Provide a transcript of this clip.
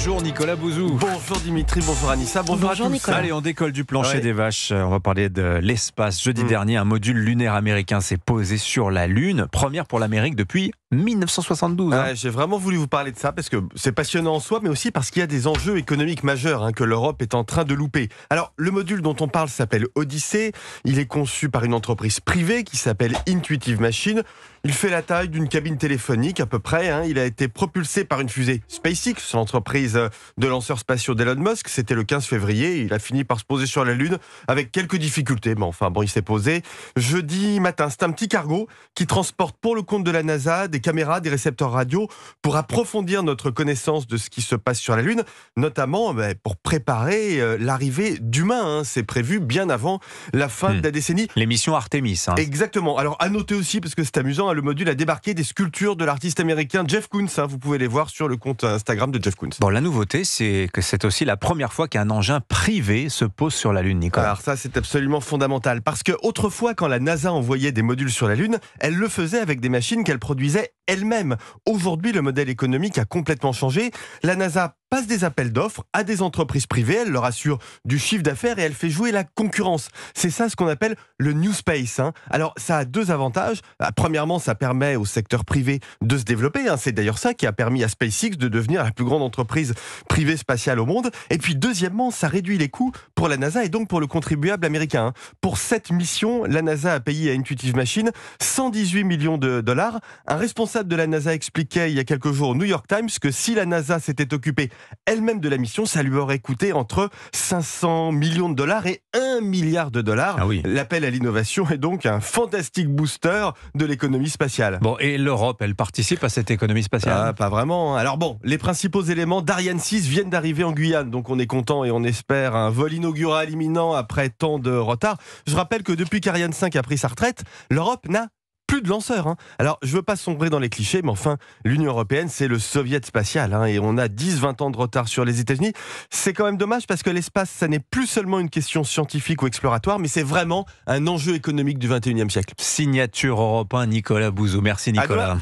Bonjour Nicolas Bouzou. Bonjour Dimitri, bonjour Anissa, bonjour à tous. Nicolas. Allez, on décolle du plancher Ouais. des vaches. On va parler de l'espace. Jeudi dernier, un module lunaire américain s'est posé sur la Lune. Première pour l'Amérique depuis 1972. Ouais, j'ai vraiment voulu vous parler de ça parce que c'est passionnant en soi, mais aussi parce qu'il y a des enjeux économiques majeurs que l'Europe est en train de louper. Alors, le module dont on parle s'appelle Odyssey. Il est conçu par une entreprise privée qui s'appelle Intuitive Machines. Il fait la taille d'une cabine téléphonique à peu près. Il a été propulsé par une fusée SpaceX, l'entreprise de lanceurs spatiaux d'Elon Musk. C'était le 15 février. Il a fini par se poser sur la Lune avec quelques difficultés. Mais enfin, bon, il s'est posé. Jeudi matin, c'est un petit cargo qui transporte pour le compte de la NASA des caméras, des récepteurs radio pour approfondir notre connaissance de ce qui se passe sur la Lune, notamment pour préparer l'arrivée d'humains. C'est prévu bien avant la fin de la décennie. L'émission Artemis. Exactement. Alors, à noter aussi, parce que c'est amusant, le module a débarqué des sculptures de l'artiste américain Jeff Koons. Vous pouvez les voir sur le compte Instagram de Jeff Koons. Bon, la nouveauté, c'est que c'est aussi la première fois qu'un engin privé se pose sur la Lune, Nicolas. Alors ça, c'est absolument fondamental. Parce que autrefois, quand la NASA envoyait des modules sur la Lune, elle le faisait avec des machines qu'elle produisait elle-même. Aujourd'hui, le modèle économique a complètement changé. La NASA passe des appels d'offres à des entreprises privées, elle leur assure du chiffre d'affaires et elle fait jouer la concurrence. C'est ça ce qu'on appelle le New Space. Alors ça a deux avantages. Premièrement, ça permet au secteur privé de se développer. C'est d'ailleurs ça qui a permis à SpaceX de devenir la plus grande entreprise privée spatiale au monde. Et puis deuxièmement, ça réduit les coûts pour la NASA et donc pour le contribuable américain. Pour cette mission, la NASA a payé à Intuitive Machines 118 millions de dollars. Un responsable de la NASA expliquait il y a quelques jours au New York Times que si la NASA s'était occupée elle-même de la mission, ça lui aurait coûté entre 500 millions de dollars et 1 milliard de dollars. Ah oui. L'appel à l'innovation est donc un fantastique booster de l'économie spatiale. Bon, et l'Europe, elle participe à cette économie spatiale? Pas vraiment. Alors bon, les principaux éléments d'Ariane 6 viennent d'arriver en Guyane, donc on est content et on espère un vol inaugural imminent après tant de retard. Je rappelle que depuis qu'Ariane 5 a pris sa retraite, l'Europe n'a plus de lanceurs. Alors, je veux pas sombrer dans les clichés, mais enfin, l'Union européenne, c'est le soviet spatial, et on a 10-20 ans de retard sur les États-Unis. C'est quand même dommage parce que l'espace, ça n'est plus seulement une question scientifique ou exploratoire, mais c'est vraiment un enjeu économique du 21e siècle. Signature Europe 1, Nicolas Bouzou. Merci Nicolas.